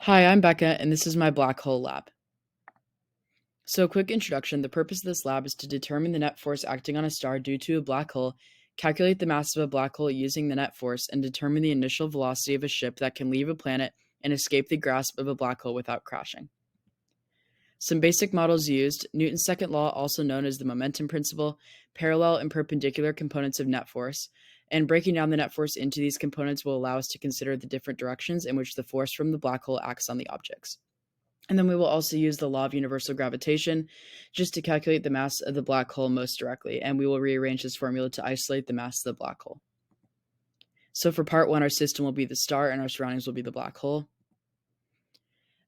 Hi, I'm Becca, and this is my black hole lab. So, a quick introduction. The purpose of this lab is to determine the net force acting on a star due to a black hole, calculate the mass of a black hole using the net force, and determine the initial velocity of a ship that can leave a planet and escape the grasp of a black hole without crashing. Some basic models used: Newton's second law, also known as the momentum principle, parallel and perpendicular components of net force, and breaking down the net force into these components will allow us to consider the different directions in which the force from the black hole acts on the objects. And then we will also use the law of universal gravitation just to calculate the mass of the black hole most directly, and we will rearrange this formula to isolate the mass of the black hole. So for part one, our system will be the star and our surroundings will be the black hole.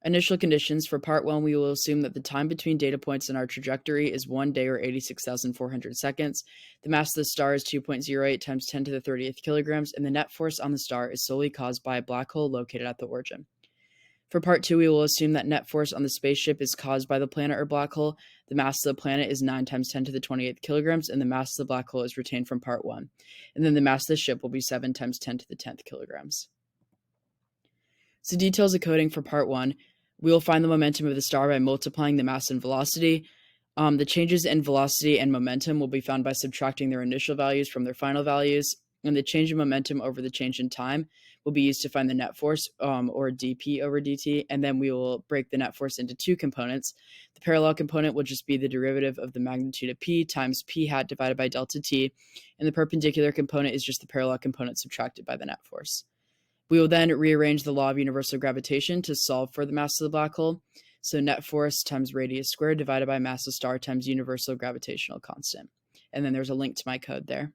Initial conditions: for part one, we will assume that the time between data points in our trajectory is 1 day or 86,400 seconds. The mass of the star is 2.08 times 10 to the 30th kilograms, and the net force on the star is solely caused by a black hole located at the origin. For part two, we will assume that net force on the spaceship is caused by the planet or black hole. The mass of the planet is 9 times 10 to the 28th kilograms, and the mass of the black hole is retained from part one. And then the mass of the ship will be 7 times 10 to the 10th kilograms. So details of coding for part one: we will find the momentum of the star by multiplying the mass and velocity. The changes in velocity and momentum will be found by subtracting their initial values from their final values, and the change in momentum over the change in time will be used to find the net force, or dp over dt, and then we will break the net force into two components. The parallel component will just be the derivative of the magnitude of p times p hat divided by delta t, and the perpendicular component is just the parallel component subtracted by the net force. We will then rearrange the law of universal gravitation to solve for the mass of the black hole. So net force times radius squared divided by mass of star times universal gravitational constant. And then there's a link to my code there.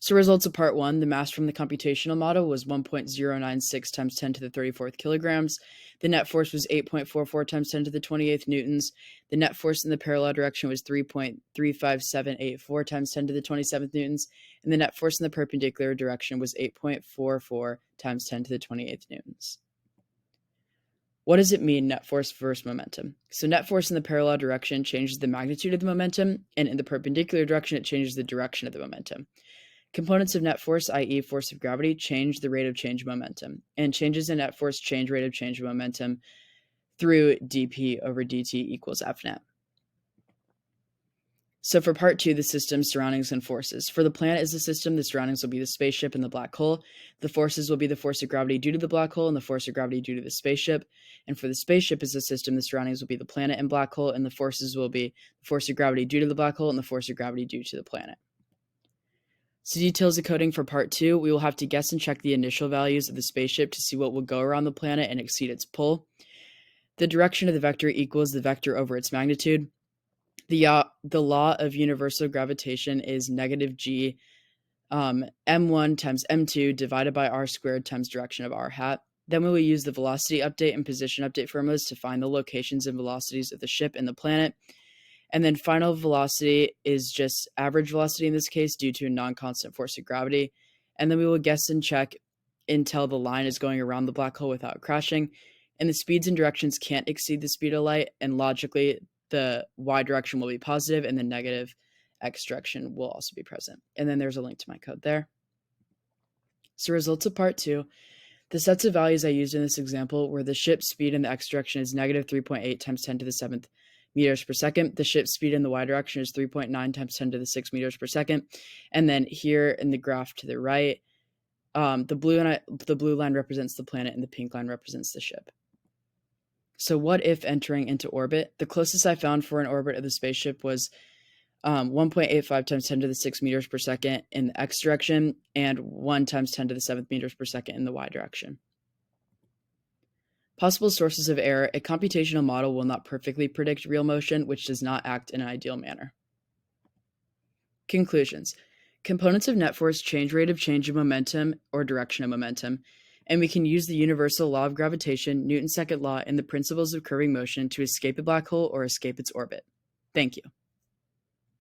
So results of part one: the mass from the computational model was 1.096 times 10 to the 34th kilograms. The net force was 8.44 times 10 to the 28th newtons. The net force in the parallel direction was 3.35784 times 10 to the 27th newtons. And the net force in the perpendicular direction was 8.44 times 10 to the 28th newtons. What does it mean, net force versus momentum? So net force in the parallel direction changes the magnitude of the momentum, and in the perpendicular direction, it changes the direction of the momentum. Components of net force, i.e. force of gravity, change the rate of change of momentum, and changes in net force change rate of change of momentum through dp over dt equals F net. So for part two, the system, surroundings, and forces. For the planet as the system, the surroundings will be the spaceship and the black hole. The forces will be the force of gravity due to the black hole and the force of gravity due to the spaceship. And for the spaceship as the system, the surroundings will be the planet and black hole, and the forces will be the force of gravity due to the black hole and the force of gravity due to the planet. So details of coding for part two: we will have to guess and check the initial values of the spaceship to see what will go around the planet and exceed its pull. The direction of the vector equals the vector over its magnitude. The law of universal gravitation is negative g m1 times m2 divided by r squared times direction of r hat. Then we will use the velocity update and position update formulas to find the locations and velocities of the ship and the planet. And then final velocity is just average velocity in this case due to a non-constant force of gravity. And then we will guess and check until the line is going around the black hole without crashing. And the speeds and directions can't exceed the speed of light. And logically, the y direction will be positive and the negative x direction will also be present. And then there's a link to my code there. So results of part two: the sets of values I used in this example were the ship's speed in the x direction is negative 3.8 times 10 to the 7th meters per second. The ship's speed in the y direction is 3.9 times 10 to the 6 meters per second. And then here in the graph to the right, the blue line represents the planet and the pink line represents the ship. So what if entering into orbit? The closest I found for an orbit of the spaceship was 1.85 times 10 to the 6 meters per second in the x direction and 1 times 10 to the 7th meters per second in the y direction. Possible sources of error: a computational model will not perfectly predict real motion, which does not act in an ideal manner. Conclusions: components of net force change rate of change of momentum or direction of momentum, and we can use the universal law of gravitation, Newton's second law, and the principles of curving motion to escape a black hole or escape its orbit. Thank you.